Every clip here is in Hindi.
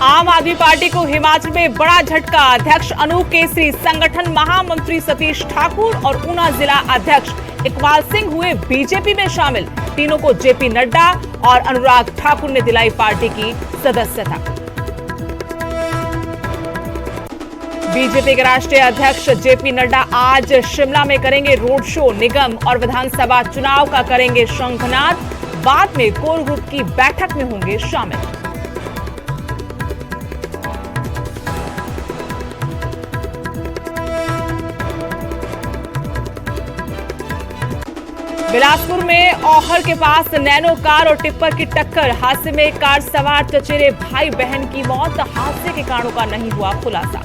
आम आदमी पार्टी को हिमाचल में बड़ा झटका। अध्यक्ष अनूप केसरी, संगठन महामंत्री सतीश ठाकुर और ऊना जिला अध्यक्ष इकबाल सिंह हुए बीजेपी में शामिल। तीनों को जेपी नड्डा और अनुराग ठाकुर ने दिलाई पार्टी की सदस्यता। बीजेपी के राष्ट्रीय अध्यक्ष जेपी नड्डा आज शिमला में करेंगे रोड शो। निगम और विधानसभा चुनाव का करेंगे शंखनाद। बाद में कोर ग्रुप की बैठक में होंगे शामिल। बिलासपुर में औहर के पास नैनो कार और टिप्पर की टक्कर। हादसे में कार सवार चचेरे भाई बहन की मौत। हादसे के कारणों का नहीं हुआ खुलासा।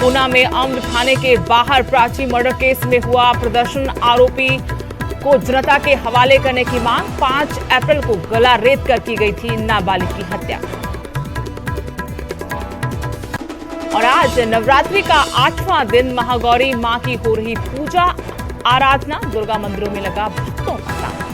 ऊना में अम्ब थाने के बाहर प्राची मर्डर केस में हुआ प्रदर्शन। आरोपी को जनता के हवाले करने की मांग। 5 अप्रैल को गला रेत कर की गई थी नाबालिग की हत्या। और आज नवरात्रि का 8वां दिन महागौरी मां की हो रही पूजा आराधना। दुर्गा मंदिरों में लगा भक्तों का तांता।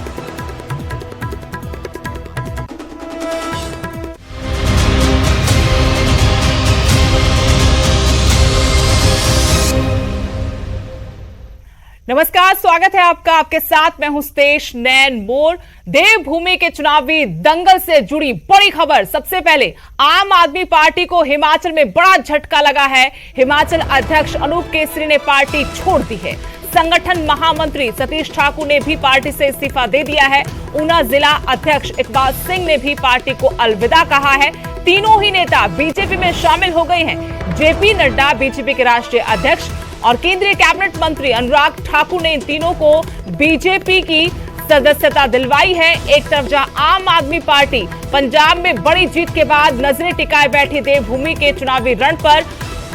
नमस्कार, स्वागत है आपका। आपके साथ मैं हूं स्तेश नैन मोर। देवभूमि के चुनावी दंगल से जुड़ी बड़ी खबर। सबसे पहले आम आदमी पार्टी को हिमाचल में बड़ा झटका लगा है। हिमाचल अध्यक्ष अनूप केसरी ने पार्टी छोड़ दी है। संगठन महामंत्री सतीश ठाकुर ने भी पार्टी से इस्तीफा दे दिया है। ऊना जिला अध्यक्ष इकबाल सिंह ने भी पार्टी को अलविदा कहा है। तीनों ही नेता बीजेपी में शामिल हो गए हैं। जेपी नड्डा बीजेपी के राष्ट्रीय अध्यक्ष और केंद्रीय कैबिनेट मंत्री अनुराग ठाकुर ने इन तीनों को बीजेपी की सदस्यता दिलवाई है। एक तरफ जहां आम आदमी पार्टी पंजाब में बड़ी जीत के बाद नजरें टिकाए बैठी देवभूमि के चुनावी रण पर,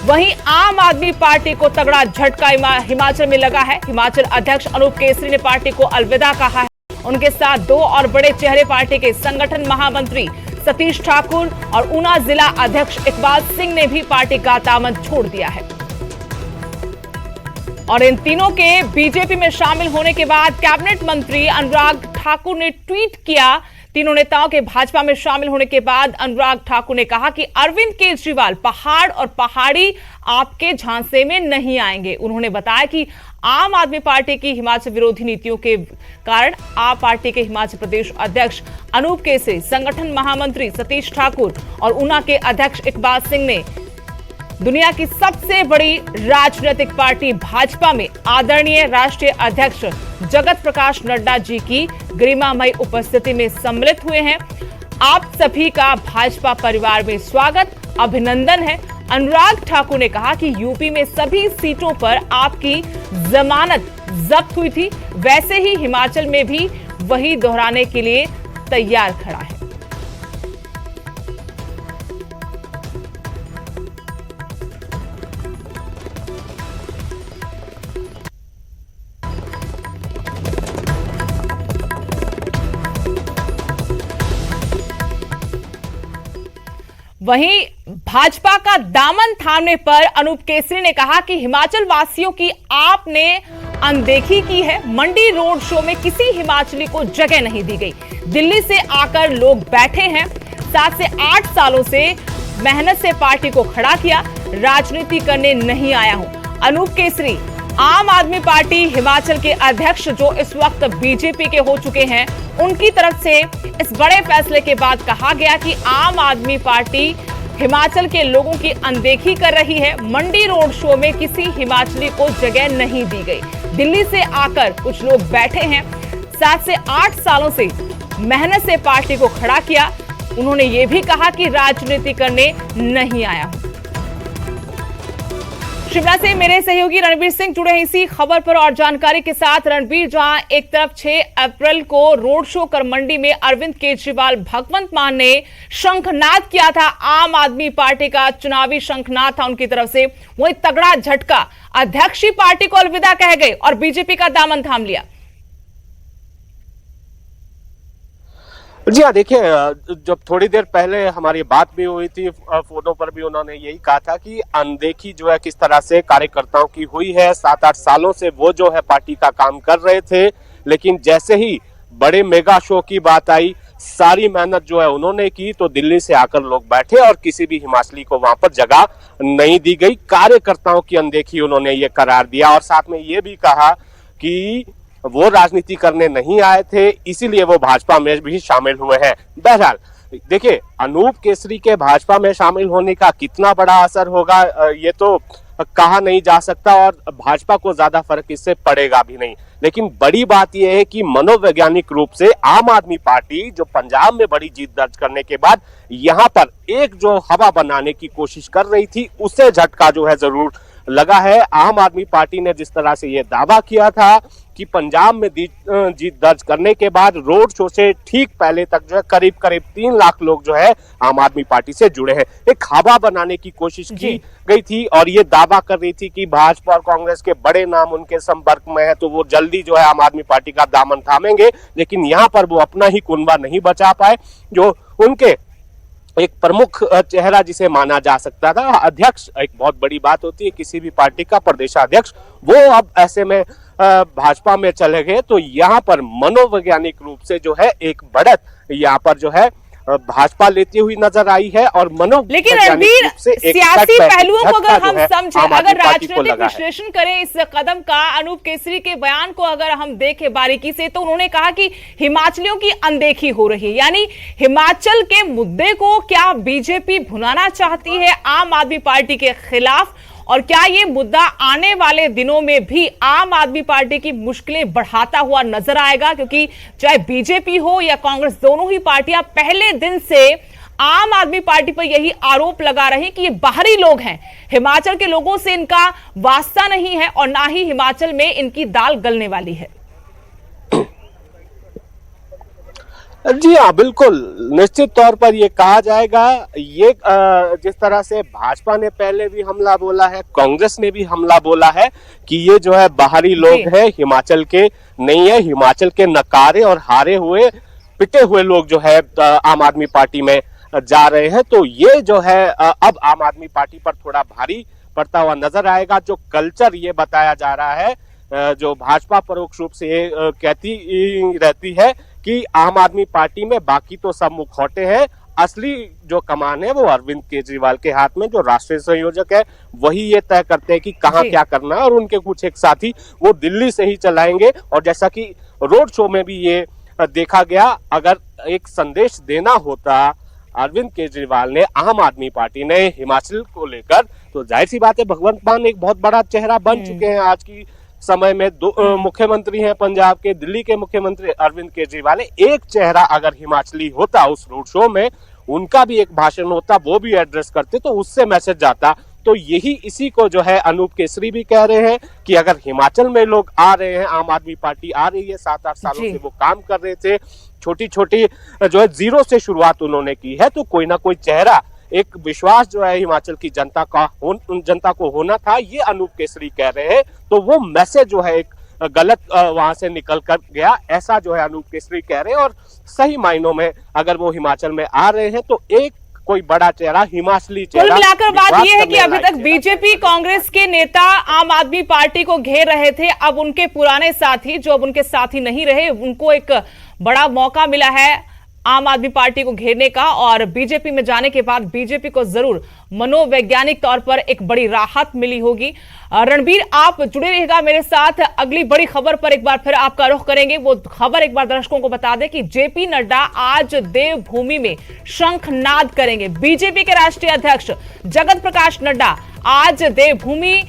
वहीं आम आदमी पार्टी को तगड़ा झटका हिमाचल में लगा है। हिमाचल अध्यक्ष अनूप केसरी ने पार्टी को अलविदा कहा है। उनके साथ 2 और बड़े चेहरे पार्टी के संगठन महामंत्री सतीश ठाकुर और ऊना जिला अध्यक्ष इकबाल सिंह ने भी पार्टी का दामन छोड़ दिया है। और इन तीनों के बीजेपी में शामिल होने के बाद कैबिनेट मंत्री अनुराग ठाकुर ने ट्वीट किया। तीनों नेताओं के भाजपा में शामिल होने के बाद अनुराग ठाकुर ने कहा कि अरविंद केजरीवाल पहाड़ और पहाड़ी आपके झांसे में नहीं आएंगे। उन्होंने बताया कि आम आदमी पार्टी की हिमाचल विरोधी नीतियों के कारण आप पार्टी के हिमाचल प्रदेश अध्यक्ष अनूप केसरी, संगठन महामंत्री सतीश ठाकुर और ऊना के अध्यक्ष इकबाल सिंह ने दुनिया की सबसे बड़ी राजनीतिक पार्टी भाजपा में आदरणीय राष्ट्रीय अध्यक्ष जगत प्रकाश नड्डा जी की गरिमामयी उपस्थिति में सम्मिलित हुए हैं। आप सभी का भाजपा परिवार में स्वागत, अभिनंदन है। अनुराग ठाकुर ने कहा कि यूपी में सभी सीटों पर आपकी जमानत जब्त हुई थी, वैसे ही हिमाचल में भी वही दोहराने के लिए तैयार खड़ा है। वहीं भाजपा का दामन थामने पर अनूप केसरी ने कहा कि हिमाचल वासियों की आपने अनदेखी की है। मंडी रोड शो में किसी हिमाचली को जगह नहीं दी गई। दिल्ली से आकर लोग बैठे हैं। 7 से 8 सालों से मेहनत से पार्टी को खड़ा किया। राजनीति करने नहीं आया हूं। अनूप केसरी, आम आदमी पार्टी हिमाचल के अध्यक्ष जो इस वक्त बीजेपी के हो चुके हैं, उनकी तरफ से इस बड़े फैसले के बाद कहा गया कि आम आदमी पार्टी हिमाचल के लोगों की अनदेखी कर रही है। मंडी रोड शो में किसी हिमाचली को जगह नहीं दी गई। दिल्ली से आकर कुछ लोग बैठे हैं। 7 से 8 सालों से मेहनत से पार्टी को खड़ा किया। उन्होंने ये भी कहा कि राजनीति करने नहीं आया हूं। शिमला से मेरे सहयोगी रणबीर सिंह जुड़े हैं इसी खबर पर और जानकारी के साथ। रणबीर, जहां एक तरफ 6 अप्रैल को रोड शो कर मंडी में अरविंद केजरीवाल, भगवंत मान ने शंखनाद किया था, आम आदमी पार्टी का चुनावी शंखनाद था उनकी तरफ से, वही तगड़ा झटका, अध्यक्ष ही पार्टी को अलविदा कह गए और बीजेपी का दामन थाम लिया। जी हाँ, देखिए, जब थोड़ी देर पहले हमारी बात भी हुई थी फोनों पर भी उन्होंने यही कहा था कि अनदेखी जो है किस तरह से कार्यकर्ताओं की हुई है। 7-8 सालों से वो जो है पार्टी का काम कर रहे थे, लेकिन जैसे ही बड़े मेगा शो की बात आई, सारी मेहनत जो है उन्होंने की, तो दिल्ली से आकर लोग बैठे और किसी भी हिमाचली को वहां पर जगह नहीं दी गई। कार्यकर्ताओं की अनदेखी उन्होंने ये करार दिया और साथ में ये भी कहा कि वो राजनीति करने नहीं आए थे, इसीलिए वो भाजपा में भी शामिल हुए हैं। बहरहाल देखिए, अनूप केसरी के भाजपा में शामिल होने का कितना बड़ा असर होगा ये तो कहा नहीं जा सकता और भाजपा को ज्यादा फर्क इससे पड़ेगा भी नहीं। लेकिन बड़ी बात यह है कि मनोवैज्ञानिक रूप से आम आदमी पार्टी जो पंजाब में बड़ी जीत दर्ज करने के बाद यहां पर एक जो हवा बनाने की कोशिश कर रही थी, उससे झटका जो है जरूर लगा है। आम आदमी पार्टी ने जिस तरह से यह दावा किया था कि पंजाब में जीत दर्ज करने के बाद रोड शो से ठीक पहले तक जो है करीब 3 लाख लोग जो है आम आदमी पार्टी से जुड़े हैं, एक हवा बनाने की कोशिश की गई थी और ये दावा कर रही थी कि भाजपा और कांग्रेस के बड़े नाम उनके संपर्क में है, तो वो जल्दी जो है आम आदमी पार्टी का दामन थामेंगे। लेकिन यहाँ पर वो अपना ही कुनबा नहीं बचा पाए, जो उनके एक प्रमुख चेहरा जिसे माना जा सकता था, अध्यक्ष, एक बहुत बड़ी बात होती है किसी भी पार्टी का प्रदेशाध्यक्ष, वो अब ऐसे में भाजपा में चले गए। तो यहाँ पर मनोवैज्ञानिक रूप से जो है एक बढ़त यहाँ पर जो है भाजपा लेती हुई नजर आई है और लेकिन रणबीर, सियासी पहलुओं को अगर हम समझे, अगर राजनीतिक विश्लेषण करें इस कदम का, अनूप केसरी के बयान को अगर हम देखें बारीकी से, तो उन्होंने कहा कि हिमाचलियों की अनदेखी हो रही है। यानी हिमाचल के मुद्दे को क्या बीजेपी भुनाना चाहती है आम आदमी पार्टी के खिलाफ, और क्या ये मुद्दा आने वाले दिनों में भी आम आदमी पार्टी की मुश्किलें बढ़ाता हुआ नजर आएगा? क्योंकि चाहे बीजेपी हो या कांग्रेस, दोनों ही पार्टियां पहले दिन से आम आदमी पार्टी पर यही आरोप लगा रहे हैं कि ये बाहरी लोग हैं, हिमाचल के लोगों से इनका वास्ता नहीं है और ना ही हिमाचल में इनकी दाल गलने वाली है। जी हाँ, बिल्कुल, निश्चित तौर पर ये कहा जाएगा। ये जिस तरह से भाजपा ने पहले भी हमला बोला है, कांग्रेस ने भी हमला बोला है कि ये जो है बाहरी लोग हैं, हिमाचल के नहीं है, हिमाचल के नकारे और हारे हुए पिटे हुए लोग जो है आम आदमी पार्टी में जा रहे हैं। तो ये जो है अब आम आदमी पार्टी पर थोड़ा भारी पड़ता हुआ नजर आएगा। जो कल्चर ये बताया जा रहा है, जो भाजपा परोक्ष रूप से ये कहती रहती है कि आम आदमी पार्टी में बाकी तो सब मुखौटे हैं, असली जो कमान है वो अरविंद केजरीवाल के हाथ में, जो राष्ट्रीय संयोजक है वही ये तय करते हैं कि कहाँ क्या करना है और उनके कुछ एक साथी वो दिल्ली से ही चलाएंगे। और जैसा कि रोड शो में भी ये देखा गया, अगर एक संदेश देना होता अरविंद केजरीवाल ने, आम आदमी पार्टी ने हिमाचल को लेकर, तो जाहिर सी बात है भगवंत मान एक बहुत बड़ा चेहरा बन चुके हैं आज की समय में। दो मुख्यमंत्री हैं पंजाब के, दिल्ली के मुख्यमंत्री अरविंद केजरीवाल। एक चेहरा अगर हिमाचली होता उस रोड शो में, उनका भी एक भाषण होता, वो भी एड्रेस करते, तो उससे मैसेज जाता। तो यही इसी को जो है अनूप केसरी भी कह रहे हैं कि अगर हिमाचल में लोग आ रहे हैं, आम आदमी पार्टी आ रही है, 7-8 सालों से वो काम कर रहे थे, छोटी छोटी जो है जीरो से शुरुआत उन्होंने की है, तो कोई ना कोई चेहरा, एक विश्वास जो है हिमाचल की जनता को होना था, ये अनूप केसरी कह रहे हैं। तो वो मैसेज जो है एक गलत वहां से निकल कर गया, ऐसा जो है अनूप केसरी कह रहे हैं। और सही मायनों में अगर वो हिमाचल में आ रहे हैं तो एक कोई बड़ा चेहरा, हिमाचली चेहरा। कुल मिलाकर बात यह है कि अभी तक बीजेपी कांग्रेस के नेता आम आदमी पार्टी को घेर रहे थे, अब उनके पुराने साथी, जो अब उनके साथी नहीं रहे, उनको एक बड़ा मौका मिला है आम आदमी पार्टी को घेरने का। और बीजेपी में जाने के बाद बीजेपी को जरूर मनोवैज्ञानिक तौर पर एक बड़ी राहत मिली होगी। रणबीर, आप जुड़े रहिएगा मेरे साथ, अगली बड़ी खबर पर एक बार फिर आपका रुख करेंगे। वो खबर एक बार दर्शकों को बता दें कि जेपी नड्डा आज देवभूमि में शंखनाद करेंगे। बीजेपी के राष्ट्रीय अध्यक्ष जगत प्रकाश नड्डा आज देवभूमि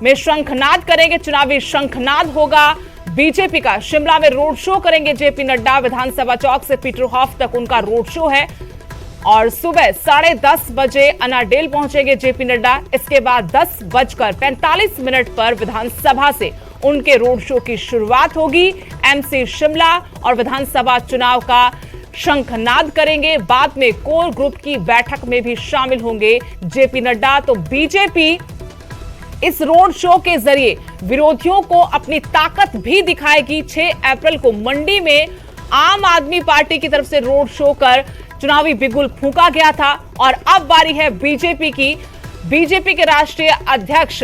में शंखनाद करेंगे, चुनावी शंखनाद होगा बीजेपी का। शिमला में रोड शो करेंगे जेपी नड्डा, विधानसभा चौक से पीटरहॉफ तक उनका रोड शो है और सुबह 10:30 बजे अनाडेल पहुंचेंगे जेपी नड्डा। इसके बाद 10:45 पर विधानसभा से उनके रोड शो की शुरुआत होगी। एमसी शिमला और विधानसभा चुनाव का शंखनाद करेंगे। बाद में कोर ग्रुप की बैठक में भी शामिल होंगे जेपी नड्डा। तो बीजेपी इस रोड शो के जरिए विरोधियों को अपनी ताकत भी दिखाएगी। 6 अप्रैल को मंडी में आम आदमी पार्टी की तरफ से रोड शो कर चुनावी बिगुल फूंका गया था और अब बारी है बीजेपी की। बीजेपी के राष्ट्रीय अध्यक्ष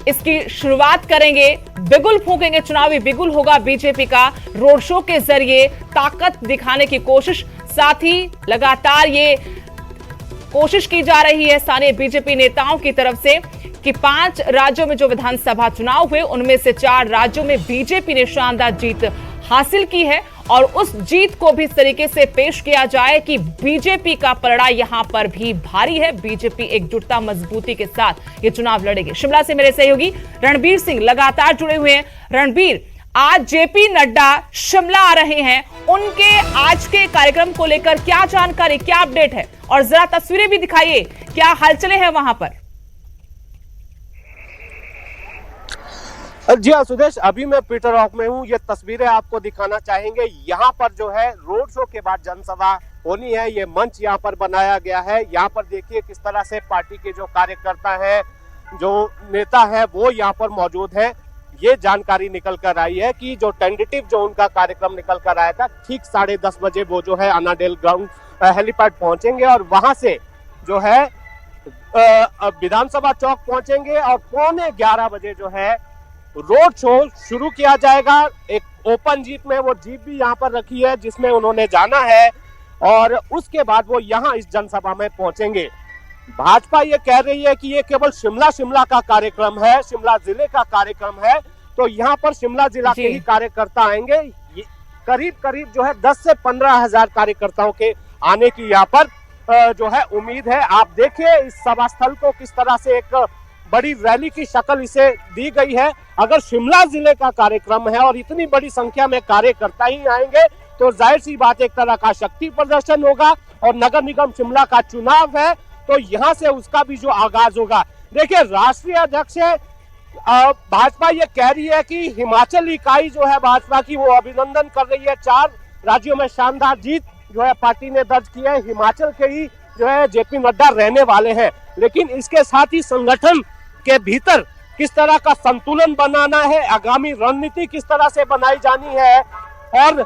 इसकी शुरुआत करेंगे, बिगुल फूंकेंगे, चुनावी बिगुल होगा बीजेपी का। रोड शो के जरिए ताकत दिखाने की कोशिश साथ ही लगातार ये कोशिश की जा रही है स्थानीय बीजेपी नेताओं की तरफ से कि 5 राज्यों में जो विधानसभा चुनाव हुए उनमें से 4 राज्यों में बीजेपी ने शानदार जीत हासिल की है और उस जीत को भी इस तरीके से पेश किया जाए कि बीजेपी का पलड़ा यहां पर भी भारी है। बीजेपी एकजुटता मजबूती के साथ ये चुनाव लड़ेगी। शिमला से मेरे सहयोगी रणबीर सिंह लगातार जुड़े हुए हैं। रणबीर, आज जेपी नड्डा शिमला आ रहे हैं, उनके आज के कार्यक्रम को लेकर क्या जानकारी, क्या अपडेट है और जरा तस्वीरें भी दिखाइए, क्या हलचलें हैं वहां पर? जी हाँ सुदेश, अभी मैं पीटर हॉक में हूँ। ये तस्वीरें आपको दिखाना चाहेंगे। यहाँ पर जो है रोड शो के बाद जनसभा होनी है, ये मंच यहाँ पर बनाया गया है। यहाँ पर देखिए किस तरह से पार्टी के जो कार्यकर्ता है, जो नेता है, वो यहाँ पर मौजूद है। ये जानकारी निकल कर आई है कि जो टेंटेटिव जो उनका कार्यक्रम निकल कर आया था, ठीक 10:30 बजे वो जो है अनाडेल ग्राउंड हेलीपैड पहुंचेंगे और वहां से जो है विधानसभा चौक पहुंचेंगे और 11:15 बजे जो है रोड शो शुरू किया जाएगा। एक ओपन जीप में वो जीप भी यहाँ पर रखी है जिसमें उन्होंने जाना है और उसके बाद वो यहाँ इस जनसभा में पहुंचेंगे। भाजपा ये कह रही है कि ये केवल शिमला का कार्यक्रम है, शिमला जिले का कार्यक्रम है, तो यहाँ पर शिमला जिला के ही कार्यकर्ता आएंगे। करीब जो है 10 से 15 हजार कार्यकर्ताओं के आने की यहाँ पर जो है उम्मीद है। आप देखिए इस सभा स्थल को किस तरह से एक बड़ी रैली की शक्ल इसे दी गई है। अगर शिमला जिले का कार्यक्रम है और इतनी बड़ी संख्या में कार्यकर्ता ही आएंगे तो जाहिर सी बात एक तरह का शक्ति प्रदर्शन होगा और नगर निगम शिमला का चुनाव है तो यहाँ से उसका भी जो आगाज होगा। देखिए राष्ट्रीय अध्यक्ष भाजपा ये कह रही है कि हिमाचल इकाई जो है भाजपा की वो अभिनंदन कर रही है। 4 राज्यों में शानदार जीत जो है पार्टी ने दर्ज की है। हिमाचल के ही जो है जेपी नड्डा रहने वाले हैं, लेकिन इसके साथ ही संगठन के भीतर किस तरह का संतुलन बनाना है, आगामी रणनीति किस तरह से बनाई जानी है और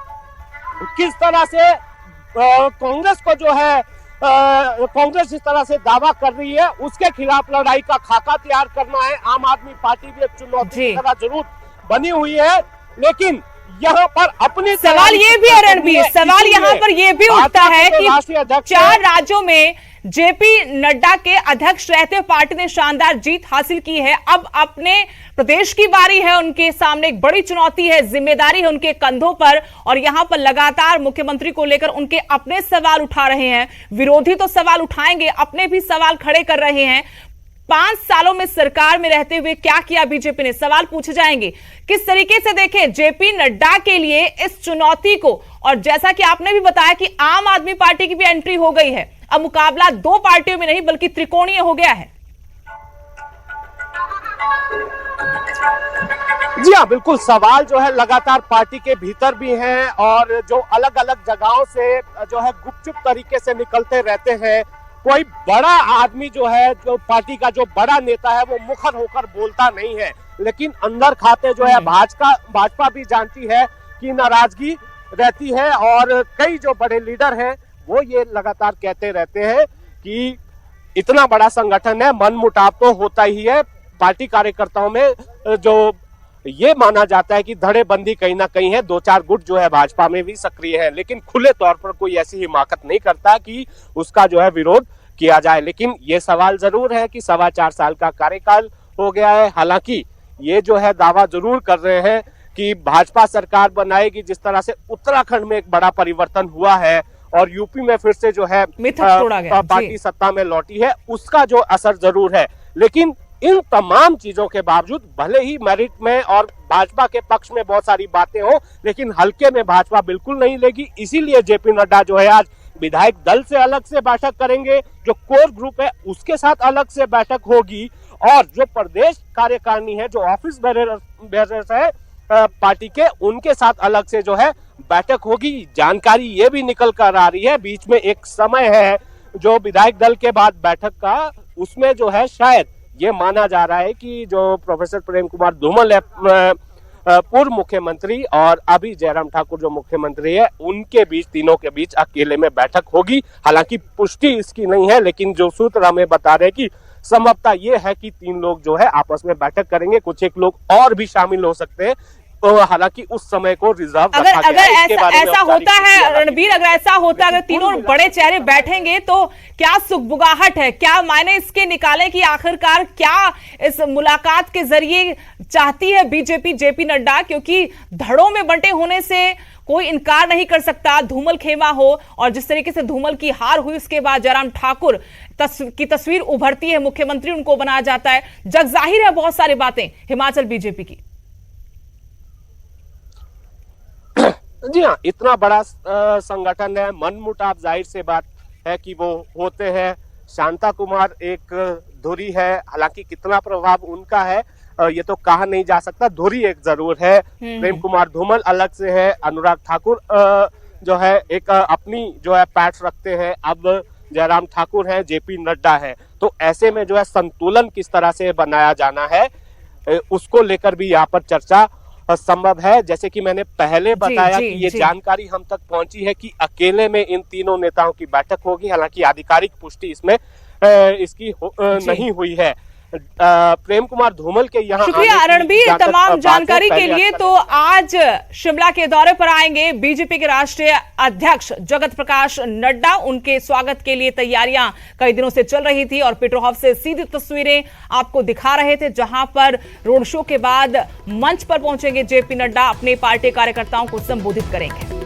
किस तरह से कांग्रेस को जो है कांग्रेस जिस तरह से दावा कर रही है उसके खिलाफ लड़ाई का खाका तैयार करना है। आम आदमी पार्टी भी एक चुनौती की तरह जरूर बनी हुई है, लेकिन यहाँ पर अपनी सवाल ये भी है रणबीर, सवाल यहाँ पर ये भी उठता है कि 4 राज्यों में जेपी नड्डा के अध्यक्ष रहते पार्टी ने शानदार जीत हासिल की है। अब अपने प्रदेश की बारी है, उनके सामने एक बड़ी चुनौती है, जिम्मेदारी है उनके कंधों पर और यहां पर लगातार मुख्यमंत्री को लेकर उनके अपने सवाल उठा रहे हैं। विरोधी तो सवाल उठाएंगे, अपने भी सवाल खड़े कर रहे हैं। 5 सालों में सरकार में रहते हुए क्या किया बीजेपी ने, सवाल पूछे जाएंगे। किस तरीके से देखें जेपी नड्डा के लिए इस चुनौती को, और जैसा कि आपने भी बताया कि आम आदमी पार्टी की भी एंट्री हो गई है, अब मुकाबला 2 पार्टियों में नहीं बल्कि त्रिकोणीय हो गया है। जी हाँ बिल्कुल, सवाल जो है लगातार पार्टी के भीतर भी हैं और जो अलग अलग जगहों से जो है गुपचुप तरीके से निकलते रहते हैं। कोई बड़ा आदमी जो है, जो पार्टी का जो बड़ा नेता है, वो मुखर होकर बोलता नहीं है, लेकिन अंदर खाते जो है भाजपा भी जानती है कि नाराजगी रहती है और कई जो बड़े लीडर हैं वो ये लगातार कहते रहते हैं कि इतना बड़ा संगठन है, मनमुटाव तो होता ही है। पार्टी कार्यकर्ताओं में जो ये माना जाता है कि धड़ेबंदी कहीं ना कहीं है, 2-4 गुट जो है भाजपा में भी सक्रिय है, लेकिन खुले तौर पर कोई ऐसी हिमाकत नहीं करता कि उसका जो है विरोध किया जाए। लेकिन ये सवाल जरूर है कि 4.25 साल का कार्यकाल हो गया है। हालांकि ये जो है दावा जरूर कर रहे हैं कि भाजपा सरकार बनाएगी। जिस तरह से उत्तराखंड में एक बड़ा परिवर्तन हुआ है और यूपी में फिर से जो है पार्टी सत्ता में लौटी है, उसका जो असर जरूर है। लेकिन इन तमाम चीजों के बावजूद भले ही मेरिट में और भाजपा के पक्ष में बहुत सारी बातें हो, लेकिन हल्के में भाजपा बिल्कुल नहीं लेगी। इसीलिए जेपी नड्डा जो है आज विधायक दल से अलग से बैठक करेंगे, जो कोर ग्रुप है उसके साथ अलग से बैठक होगी और जो प्रदेश कार्यकारिणी है, जो ऑफिस बेरर्स है पार्टी के, उनके साथ अलग से जो है बैठक होगी। जानकारी ये भी निकल कर आ रही है, बीच में एक समय है जो विधायक दल के बाद बैठक का, उसमें जो है शायद ये माना जा रहा है कि जो प्रोफेसर प्रेम कुमार धूमल है पूर्व मुख्यमंत्री और अभी जयराम ठाकुर जो मुख्यमंत्री है, उनके बीच, तीनों के बीच अकेले में बैठक होगी। हालांकि पुष्टि इसकी नहीं है, लेकिन जो सूत्र हमें बता रहे हैं कि संभवतः ये है कि 3 लोग जो है आपस में बैठक करेंगे, कुछ एक लोग और भी शामिल हो सकते हैं। हालांकि उस समय को रिजर्व अगर ऐसा होता है रणबीर, अगर ऐसा होता है, अगर तीनों बड़े चेहरे बैठेंगे तो क्या सुगबुगाहट है, क्या मायने इसके निकाले कि आखिरकार क्या इस मुलाकात के जरिए चाहती है बीजेपी जेपी नड्डा? क्योंकि धड़ों में बंटे होने से कोई इनकार नहीं कर सकता, धूमल खेमा हो, और जिस तरीके से धूमल की हार हुई उसके बाद जयराम ठाकुर की तस्वीर उभरती है, मुख्यमंत्री उनको बनाया जाता है, जग जाहिर है बहुत सारी बातें हिमाचल बीजेपी की। जी हाँ, इतना बड़ा संगठन है, मनमुटाव जाहिर से बात है कि वो होते हैं। शांता कुमार एक धुरी है, हालांकि कितना प्रभाव उनका है ये तो कहा नहीं जा सकता। धुरी एक जरूर है, प्रेम कुमार धूमल अलग से है, अनुराग ठाकुर जो है एक अपनी जो है पैठ रखते हैं, अब जयराम ठाकुर है, जेपी नड्डा है। तो ऐसे में जो है संतुलन किस तरह से बनाया जाना है उसको लेकर भी यहाँ पर चर्चा संभव है। जैसे कि मैंने पहले बताया कि ये जानकारी हम तक पहुंची है कि अकेले में इन तीनों नेताओं की बैठक होगी, हालांकि आधिकारिक पुष्टि इसमें इसकी नहीं हुई है। प्रेम कुमार धूमल के यहाँ शुक्रिया रणबीर तमाम जानकारी के लिए। तो आज शिमला के दौरे पर आएंगे बीजेपी के राष्ट्रीय अध्यक्ष जगत प्रकाश नड्डा। उनके स्वागत के लिए तैयारियां कई दिनों से चल रही थी और पीटरहॉफ से सीधी तस्वीरें आपको दिखा रहे थे, जहां पर रोड शो के बाद मंच पर पहुंचेंगे जेपी नड्डा, अपने पार्टी कार्यकर्ताओं को संबोधित करेंगे।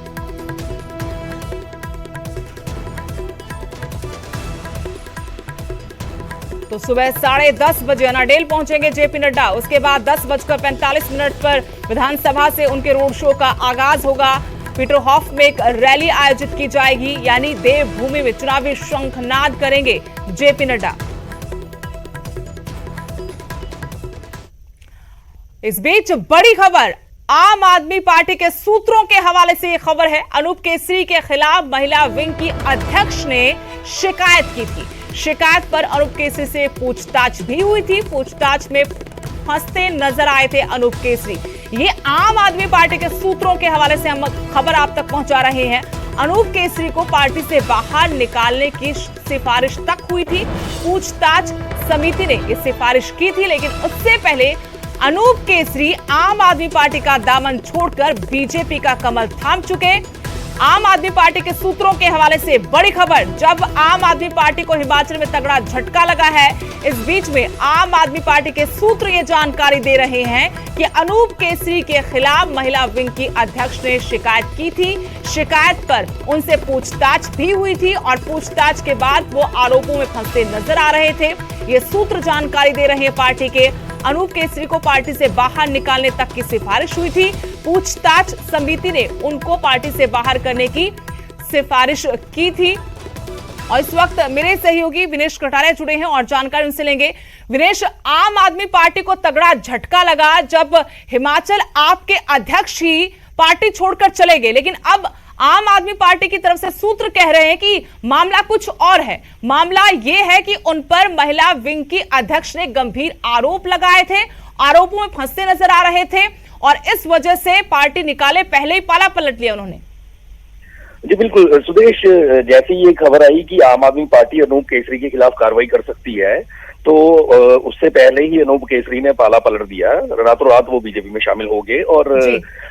तो सुबह 10:30 बजे अनाडेल पहुंचेंगे जेपी नड्डा। उसके बाद 10:45 पर विधानसभा से उनके रोड शो का आगाज होगा। पीटरहॉफ में एक रैली आयोजित की जाएगी, यानी देवभूमि में चुनावी शंखनाद करेंगे जेपी नड्डा। इस बीच बड़ी खबर आम आदमी पार्टी के सूत्रों के हवाले से यह खबर है। अनूप केसरी के खिलाफ महिला विंग की अध्यक्ष ने शिकायत की थी। शिकायत पर अनूप केसरी से पूछताछ भी हुई थी। पूछताछ में फंसते नजर आए थे अनूप केसरी। ये आम आदमी पार्टी के सूत्रों के हवाले से हम खबर आप तक पहुंचा रहे हैं। अनूप केसरी को पार्टी से बाहर निकालने की सिफारिश तक हुई थी। पूछताछ समिति ने ये सिफारिश की थी, लेकिन उससे पहले अनूप केसरी आम आदमी पार्टी का दामन छोड़कर बीजेपी का कमल थाम चुके। आम आदमी पार्टी के सूत्रों के हवाले से बड़ी खबर, जब आम आदमी पार्टी को हिमाचल में तगड़ा झटका लगा है, इस बीच में आम आदमी पार्टी के सूत्र ये जानकारी दे रहे हैं कि अनूप केसरी के खिलाफ महिला विंग की अध्यक्ष ने शिकायत की थी। शिकायत पर उनसे पूछताछ भी हुई थी और पूछताछ के बाद वो आरोपों में फंसते नजर आ रहे थे। ये सूत्र जानकारी दे रहे हैं पार्टी के। अनूप केसरी को पार्टी से बाहर निकालने तक की सिफारिश हुई थी। पूछताछ समिति ने उनको पार्टी से बाहर करने की सिफारिश की थी। और इस वक्त मेरे सहयोगी विनेश कटारिया जुड़े हैं और जानकारी उनसे लेंगे। विनेश, आम आदमी पार्टी को तगड़ा झटका लगा जब हिमाचल आपके अध्यक्ष ही पार्टी छोड़कर चले गए, लेकिन अब आम आदमी पार्टी की तरफ से सूत्र कह रहे हैं कि मामला कुछ और है। मामला यह है कि उन पर महिला विंग की अध्यक्ष ने गंभीर आरोप लगाए थे, आरोपों में फंसते नजर आ रहे थे और इस वजह से पार्टी निकाले पहले ही पाला पलट लिया उन्होंने। जी बिल्कुल सुदेश, जैसे ये खबर आई कि आम आदमी पार्टी अनूप केसरी के खिलाफ कार्रवाई कर सकती है, तो उससे पहले ही अनूप केसरी ने पाला पलट दिया। रातों रात वो बीजेपी में शामिल हो गए और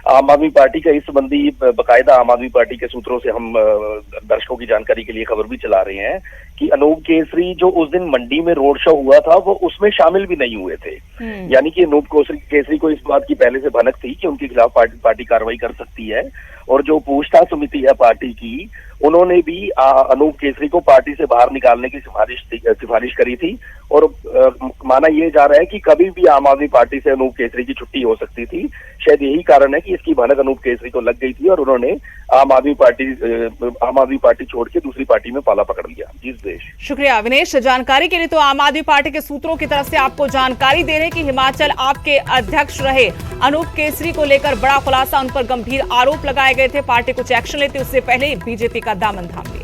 आम आदमी पार्टी का इस संबंधी बकायदा आम आदमी पार्टी के सूत्रों से हम दर्शकों की जानकारी के लिए खबर भी चला रहे हैं कि अनूप केसरी जो उस दिन मंडी में रोड शो हुआ था वो उसमें शामिल भी नहीं हुए थे। यानी कि अनूप केसरी को इस बात की पहले से भनक थी कि उनके खिलाफ पार्टी कार्रवाई कर सकती है। और जो पूछताछ समिति है पार्टी की, उन्होंने भी अनूप केसरी को पार्टी से बाहर निकालने की सिफारिश करी थी। और माना यह जा रहा है कि कभी भी आम आदमी पार्टी से अनूप केसरी की छुट्टी हो सकती थी। शायद यही कारण है कि इसकी भनक अनूप केसरी को लग गई थी और उन्होंने आम आदमी पार्टी छोड़ के दूसरी पार्टी में पाला पकड़ लिया। जी देश, शुक्रिया विनेश जानकारी के लिए। तो आम आदमी पार्टी के सूत्रों की तरफ से आपको जानकारी दे रहे कि हिमाचल आपके अध्यक्ष रहे अनूप केसरी को लेकर बड़ा खुलासा, उन पर गंभीर आरोप लगाए गए थे। पार्टी कुछ एक्शन लेती उससे पहले बीजेपी का दामन थाम लिया।